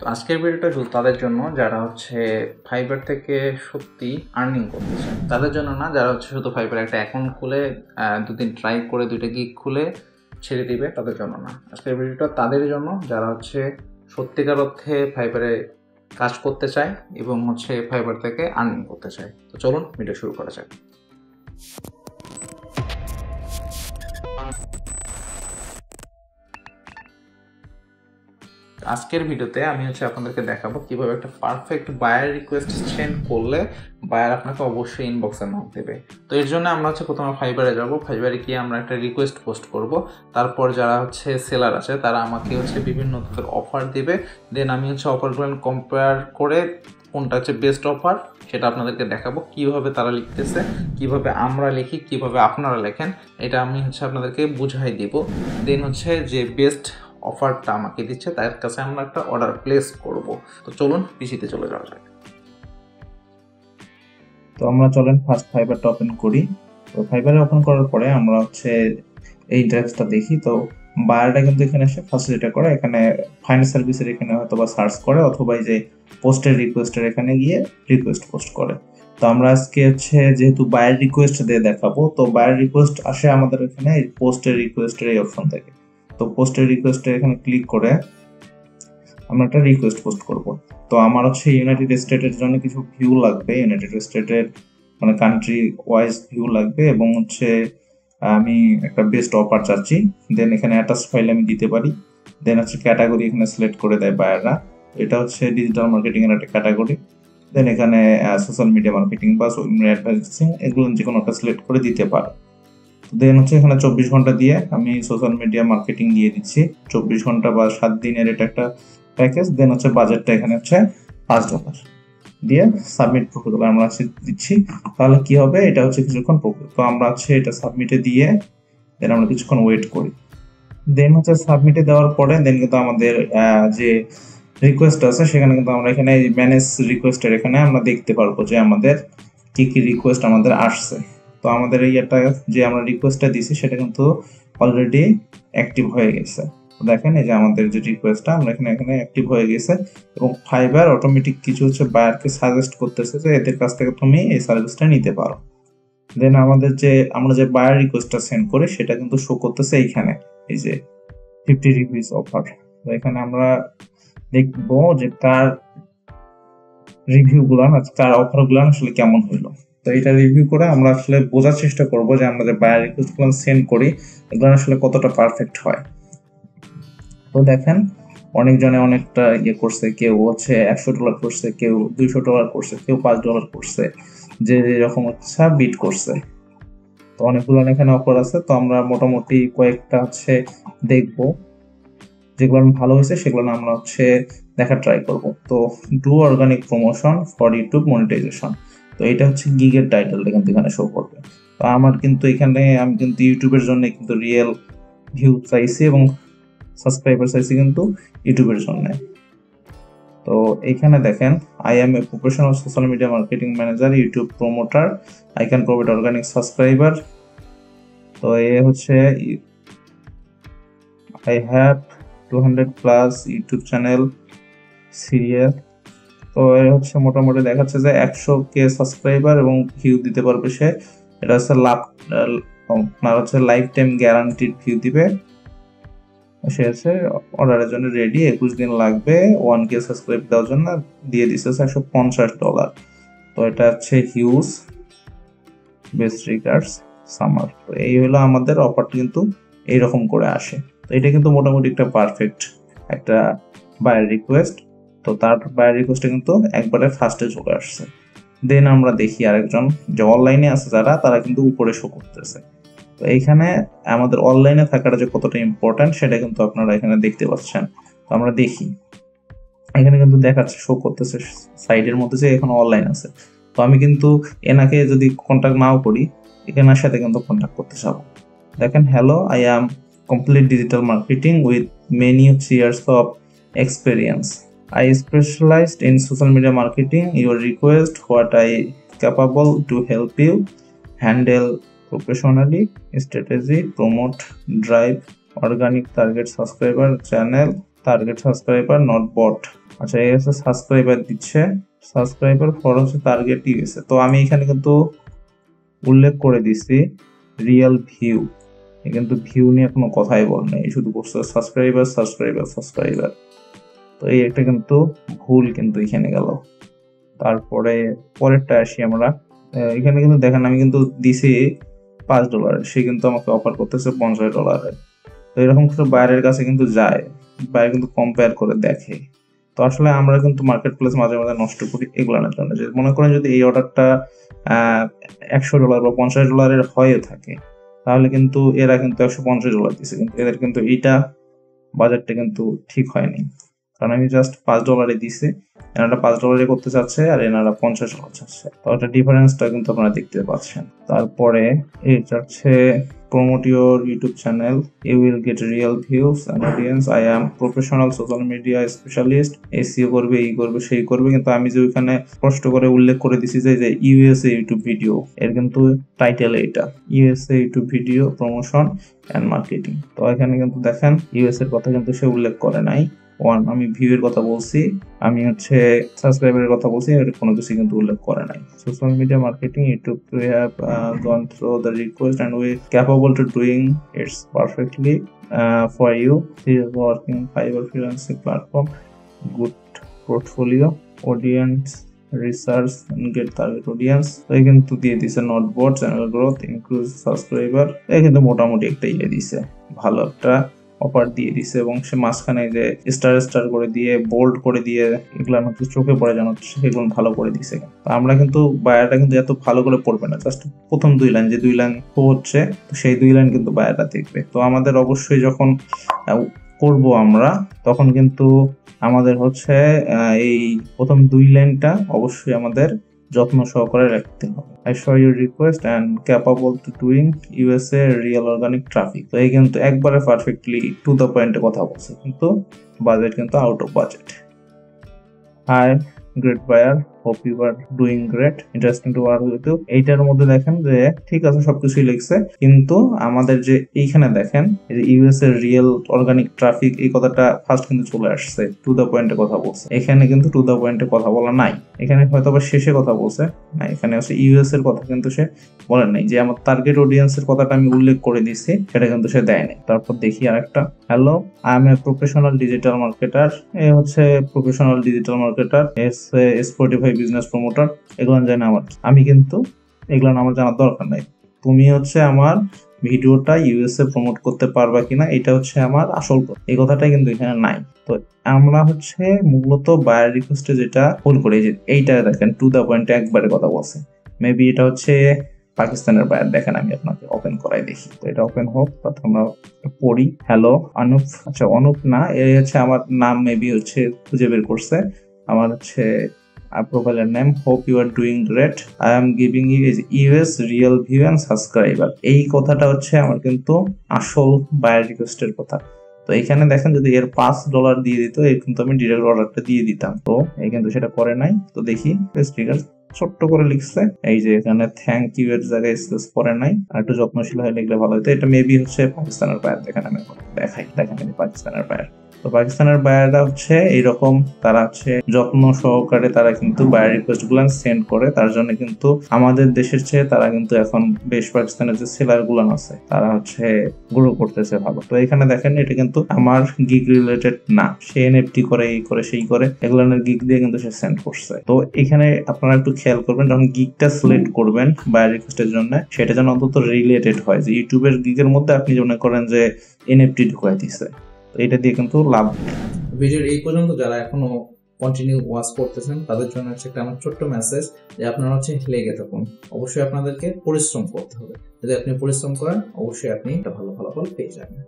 তো আজকের ভিডিওটা শুধু তাদের জন্য যারা হচ্ছে ফাইবার থেকে সত্যি আর্নিং করতে চায়, তাদের জন্য না। যারা হচ্ছে শুধু ফাইবার একটা অ্যাকাউন্ট খুলে দুদিন ট্রাই করে 2টা গিগ খুলে ছেড়ে দিবে, তাদের জন্য না। আজকের ভিডিওটা তাদের জন্য যারা হচ্ছে সত্যিকার অর্থে ফাইবারে কাজ করতে চায় এবং হচ্ছে ফাইবার থেকে আর্নিং করতে চায়। তো চলুন ভিডিও শুরু করা যাক। আজকের ভিডিওতে আমি হচ্ছে আপনাদেরকে দেখাবো কিভাবে একটা পারফেক্ট বায়ার রিকোয়েস্ট সেন্ড করলে বায়ার আপনাকে অবশ্যই ইনবক্সে নক দেবে। তো এর জন্য আমরা হচ্ছে প্রথমে ফাইবারে যাব। ফাইবারে গিয়ে আমরা একটা রিকোয়েস্ট পোস্ট করব। তারপর যারা হচ্ছে সেলার আছে তারা আমাকে হচ্ছে বিভিন্ন ধরনের অফার দিবে। দেন আমি হচ্ছে অফারগুলো কম্পেয়ার করে কোনটা হচ্ছে বেস্ট অফার সেটা আপনাদেরকে দেখাবো। কিভাবে তারা লিখতেছে, কিভাবে আমরা লিখি, কিভাবে আপনারা লেখেন, এটা আমি হচ্ছে আপনাদেরকে বুঝাই দিব। দেন হচ্ছে যে বেস্ট অফারটা আমাকে দিচ্ছে তার কাছে আমরা একটা অর্ডার প্লেস করব। তো চলুন পিসিতে চলে যাওয়া যাক। তো আমরা চলেন ফার্স্ট ফাইবারটা ওপেন করি। তো ফাইবারে ওপেন করার পরে আমরা হচ্ছে এই ইন্টারফেসটা দেখি। তো বায়ারটা কিন্তু এখানে এসে ফার্স্ট যেটা করে, এখানে ফাইন্ড সার্ভিসের এখানে হয়তো বা সার্চ করে, অথবা এই যে পোস্টের রিকোয়েস্টের এখানে গিয়ে রিকোয়েস্ট পোস্ট করে। তো আমরা আজকে হচ্ছে যেহেতু বায়ার রিকোয়েস্ট দিয়ে দেখাবো, তো বায়ার রিকোয়েস্ট আসে আমাদের এখানে এই পোস্টের রিকোয়েস্টের এই অপশন থেকে। তো পোস্টের রিকোয়েস্টে এখানে ক্লিক করে আমরা একটা রিকোয়েস্ট পোস্ট করব। তো আমার হচ্ছে ইউনাইটেড স্টেটের জন্য কিছু ভিউ লাগবে, ইউনাইটেড স্টেটের মানে কান্ট্রি ওয়াইজ ভিউ লাগবে, এবং হচ্ছে আমি একটা বেস্ট অফার চাচ্ছি। দেন এখানে অ্যাটাচ ফাইল আমি দিতে পারি। দেন হচ্ছে ক্যাটাগরি এখানে সিলেক্ট করে দেয় বায়াররা। এটা হচ্ছে ডিজিটাল মার্কেটিং এর একটা ক্যাটাগরি। দেন এখানে সোশ্যাল মিডিয়া মার্কেটিং বা অ্যাডভার্টাইজিং এগুলো যে কোনো একটা সিলেক্ট করে দিতে পারে। দেন হচ্ছে এখানে 24 ঘন্টা দিয়ে আমি সোশ্যাল মিডিয়া মার্কেটিং দিয়ে দিচ্ছি। 24 ঘন্টা বা 7 দিনের এটা একটা প্যাকেজ। দেন হচ্ছে বাজেটটা এখানে হচ্ছে $5 দিয়ে সাবমিট প্রপোজাল আমরা দিচ্ছি। তাহলে কি হবে, এটা হচ্ছে কিছুক্ষণ প্রপোজাল। তো আমরা হচ্ছে এটা সাবমিটে দিয়ে দেন আমরা কিছুক্ষণ ওয়েট করি। দেন হচ্ছে সাবমিটে দেওয়ার পরে দেন কিন্তু আমাদের যে রিকোয়েস্ট আছে সেখানে কিন্তু আমরা এখানে ম্যানেজ রিকোয়েস্টের এখানে আমরা দেখতে পারবো যে আমাদের কি কি রিকোয়েস্ট আমাদের আসছে। তো আমাদের এই একটা যে আমরা রিকোয়েস্টটা দিছি সেটা কিন্তু অলরেডি অ্যাক্টিভ হয়ে গেছে। তো দেখেন এই যে আমাদের যে রিকোয়েস্টটা আমরা এখানে অ্যাক্টিভ হয়ে গেছে, এবং ফাইবার অটোমেটিক কিছু হচ্ছে বায়ারকে সাজেস্ট করতেছে যে এদের কাছ থেকে তুমি এই সার্ভিসটা নিতে পারো। দেন আমরা যে বায়ার রিকোয়েস্টটা সেন্ড করি সেটা কিন্তু শো করতেছে এইখানে এই যে 50 রিভিউজ অফার। তো এখানে আমরা দেখবো যে কার রিভিউ গুলা, কার অফার গুলা আসলে কেমন হইলো। তো এটা রিভিউ করে আমরা আসলে বোঝার চেষ্টা করব যে আমরা যে বায়ার রিকোয়েস্ট গুলো সেন্ড করি এগুলো আসলে কতটা পারফেক্ট হয়। তো দেখেন অনেকজনে অনেকটা করছে, কেউ হচ্ছে $100 করছে, কেউ $200 করছে, কেউ $5 করছে, যে যেরকম হচ্ছে বিট করছে। তো অনেকগুলো এখানে অফার আছে। তো আমরা মোটামুটি কয়েকটা হচ্ছে দেখবো, যেগুলো ভালো হয়েছে সেগুলো আমরা হচ্ছে দেখার ট্রাই করব। তো do organic promotion for YouTube monetisation, তো এটা হচ্ছে গিগের টাইটেলটা কিন্তু এখানে শো করবে। তো আমার কিন্তু এখানে আমি কিন্তু ইউটিউবের জন্য কিন্তু রিয়েল ভিউ চাইছি এবং সাবস্ক্রাইবার চাইছি কিন্তু ইউটিউবের জন্য। তো এখানে দেখেন I am a professional social media marketing manager, YouTube promoter, I can provide organic subscriber. তো এ হচ্ছে I have 200+ YouTube channel serial. তো এর হচ্ছে মোটামুটি দেখাচ্ছে যে 100K সাবস্ক্রাইবার এবং ভিউ দিতে পারবে সে। এটা হচ্ছে আপনার হচ্ছে লাইফ টাইম গ্যারান্টিড ভিউ দিবে। সে হচ্ছে অর্ডারের জন্য রেডি, 21 দিন লাগবে 1K সাবস্ক্রাইব দেওয়ার জন্য। দিয়ে দিচ্ছে $150। তো এটা হচ্ছে হিউজ, বেস্ট রিগার্ডস সামার। তো এই হলো আমাদের অফারটা, কিন্তু এইরকম করে আসে। তো এটা কিন্তু মোটামুটি একটা পারফেক্ট একটা বায়ার রিকোয়েস্ট। তো তার বায়ার রিকোয়েস্টটা কিন্তু একবারে ফার্স্টে চলে আসছে। দেন আমরা দেখি আরেকজন যে অনলাইনে আছে যারা, তারা কিন্তু উপরে শো করতেছে। তো এইখানে আমাদের অনলাইনে থাকাটা যে কতটা ইম্পর্টেন্ট সেটা কিন্তু আপনারা এখানে দেখতে পাচ্ছেন। তো আমরা দেখি এখানে কিন্তু দেখাচ্ছে, শো করতেছে সাইডের মধ্যে যে এখন অনলাইন আছে। তো আমি কিন্তু এনাকে যদি কন্ট্যাক্ট নাও করি, এখানের সাথে কিন্তু কন্ট্যাক্ট করতে চাবো। দেখেন, hello, I am complete digital marketing with many years of experience. I specialized in social media marketing. Your request, what I capable to help you handle professionally, strategy, promote, drive, organic target subscriber channel, target subscriber, not bot. আচ্ছা, এই হচ্ছে subscriber দিচ্ছে, subscriber for হচ্ছে target USA. তো আমি এখানে কিন্তু উল্লেখ করে দিছি রিয়েল ভিউ, কিন্তু ভিউ নিয়ে কোনো কথাই বল নেই, শুধু বলছে সাবস্ক্রাইবার সাবস্ক্রাইবার সাবস্ক্রাইবার। তো এই একটা কিন্তু ভুল কিন্তু এখানে গেল। তারপরে পরেরটা আসি আমরা। এখানে কিন্তু দেখেন আমি কিন্তু দিছি $5, সে কিন্তু আমাকে অফার করতেছে $50। তো এরকম কিছু বাইরের কাছে কিন্তু যায়, বাইরে কিন্তু কম্পেয়ার করে দেখে। তো আসলে আমরা কিন্তু মার্কেট প্লেস মাঝে মাঝে নষ্ট করি এগুলোর জন্য। যে মনে করেন যদি এই অর্ডারটা $100 বা $50 হয়ে থাকে, তাহলে কিন্তু এরা কিন্তু $150 দিছে, কিন্তু এদের কিন্তু এইটা বাজারটা কিন্তু ঠিক হয়নি, কারণ আমি জাস্ট $5 দিছি, এনারা $5 করতে চাচ্ছে আর এনারা $50 চাচ্ছে। তো একটা ডিফারেন্সটা কিন্তু আপনারা দেখতে পাচ্ছেন। তারপরে এটা হচ্ছে promote your YouTube channel, you will get real views and audience, I am professional social media specialist, SEO করবে, এই করবে, সেই করবে, কিন্তু আমি যে ওইখানে কষ্ট করে উল্লেখ করে দিছি যে ইউএসএ ইউটিউব ভিডিও, এর কিন্তু টাইটেল এইটা USA YouTube video promotion and marketing. তো এখানে কিন্তু দেখেন ইউএস এর কথা কিন্তু সে উল্লেখ করে নাই। আমি ভিউ এর কথা বলছি, আমি হচ্ছে সাবস্ক্রাইবারের কথা বলছি, এর কোনো কিছু কিন্তু উল্লেখ করে নাই। Social media marketing YouTube, we have gone through the request and we capable to doing it perfectly for you. This is working Fiverr freelancing platform, good portfolio, audience research and get target audience। তো এই কিন্তু দিয়ে দিছে not bot, channel growth, increase subscriber, এই কিন্তু মোটামুটি একটা ইয়ে দিছে, ভালো একটা অফার দিয়ে দিছে। এবং সে মাঝখানে যে স্টার স্টার করে দিয়ে বোল্ড করে দিয়ে এগুলো হচ্ছে চোখে পড়ে যেন, সেগুলো ভালো করে দিছে। তো আমরা কিন্তু বায়ারটা কিন্তু এত ভালো করে পড়বে না, জাস্ট প্রথম 2 লাইন, যে 2 লাইন হচ্ছে তো সেই 2 লাইন কিন্তু বায়ারটা দেখবে। তো আমাদের অবশ্যই যখন করব আমরা, তখন কিন্তু আমাদের হচ্ছে এই প্রথম 2 লাইনটা অবশ্যই আমাদের যত্ন সহকারে রাখতে হবে। I saw your request and capable to doing USA real organic traffic। তো এই কিন্তু একবারে পারফেক্টলি টু দ্য পয়েন্টে কথা বলছে, কিন্তু বাজেট কিন্তু out of budget. Hi, great buyer, hope you are doing great, interesting to work with you। এইটার মধ্যে দেখেন যে ঠিক আছে সবকিছুই লিখছে, কিন্তু আমাদের যে এইখানে দেখেন এই যে ইউএস এর রিয়েল অর্গানিক ট্রাফিক, এই কথাটা ফার্স্ট কিন্তু চলে আসছে, টু দ্য পয়েন্টে কথা বলছে। এখানে কিন্তু টু দ্য পয়েন্টে কথা বলা নাই, এখানে হয়তো আবার শেষে কথা বলছে না, এখানে হচ্ছে ইউএস এর কথা কিন্তু সে বলেন নাই। যে আমার টার্গেট অডিয়েন্সের কথাটা আমি উল্লেখ করে দিছি, সেটা কিন্তু সে দেয়নি। তারপর দেখি আরেকটা, hello I am a professional digital marketer, এ হচ্ছে professional digital marketer, Spotify business promoter, এগুলো জানি আমার, আমি কিন্তু এগুলো আমার জানার দরকার নাই। তুমি হচ্ছে আমার ভিডিওটা ইউএসএ প্রমোট করতে পারবা কিনা, এটা হচ্ছে আমার আসল কথা, এই কথাটাই কিন্তু এখানে নাই। তো আমরা হচ্ছে মূলত বায়ার রিকোয়েস্টে যেটা ভুল করি, যে এইটা দেখেন টু দ্য পয়েন্টে একবারে কথা বলছে। মেবি এটা হচ্ছে পাকিস্তানের বায়ার। দেখেন আমি আপনাকে ওপেন করাই দেখি, তো এটা ওপেন হোক, তাতে আমরা পড়ি। হ্যালো অনুপ, আচ্ছা অনুপ না, এই হচ্ছে আমার নাম, মেবি হচ্ছে খুঁজে বের করছে, আমার হচ্ছে প্রোফাইলের name, hope you are doing great, I am giving you US real view and subscriber. এই কথাটা হচ্ছে আমার কিন্তু আসল বায়ার রিকোয়েস্টের কথা। তো এখানে দেখেন যদি এর $5 দিয়ে দিত, এর কিন্তু আমি ডিরেক্ট অর্ডারটা দিয়ে দিতাম। তো এই কিন্তু সেটা করে নাই। তো দেখি স্টিকার ছোট্ট করে লিখছে, এই যে এখানে থ্যাংক ইউ এর জায়গায় স্পেস করে নাই, আর একটু যত্নশীল হয়ে লিখলে ভালো হতো। এটা মেবি হচ্ছে পাকিস্তানের বায়ার। দেখেন আমি দেখাই, দেখেন পাকিস্তানের বায়ার। তো পাকিস্তানের বায়াররা হচ্ছে এইরকম, তারা হচ্ছে যত্ন সহকারে তারা কিন্তু বায়ার রিকোয়েস্ট গুলো সেন্ড করে। তার জন্য কিন্তু আমাদের দেশের চেয়ে তারা কিন্তু এখন বেশ পাকিস্তানের যে সেলার গুলান আছে তারা হচ্ছে গ্রো করতেছে ভালো। তো এখানে দেখেন এটা কিন্তু আমার গিগ রিলেটেড না, সে এনএফটি করে, এই করে, সেই করে, এগুলোর গিগ দিয়ে কিন্তু সে সেন্ড করছে। তো এখানে আপনারা একটু খেয়াল করবেন, যখন গিগটা সিলেক্ট করবেন বায়ার রিকোয়েস্টের জন্য, সেটা যেন অন্তত রিলেটেড হয়। যে ইউটিউবের গিগের মধ্যে আপনি মনে করেন যে এনএফটি ঢুকাই দিছে, এটা দিয়ে কিন্তু লাভ। ভিডিওর এই পর্যন্ত যারা এখনো কন্টিনিউ ওয়াচ করতেছেন, তাদের জন্য হচ্ছে একটা আমার ছোট্ট মেসেজ, যে আপনারা হচ্ছে লেগে থাকুন। অবশ্যই আপনাদেরকে পরিশ্রম করতে হবে, যদি আপনি পরিশ্রম করেন অবশ্যই আপনি একটা ভালো ফলাফল পেয়ে যাবেন।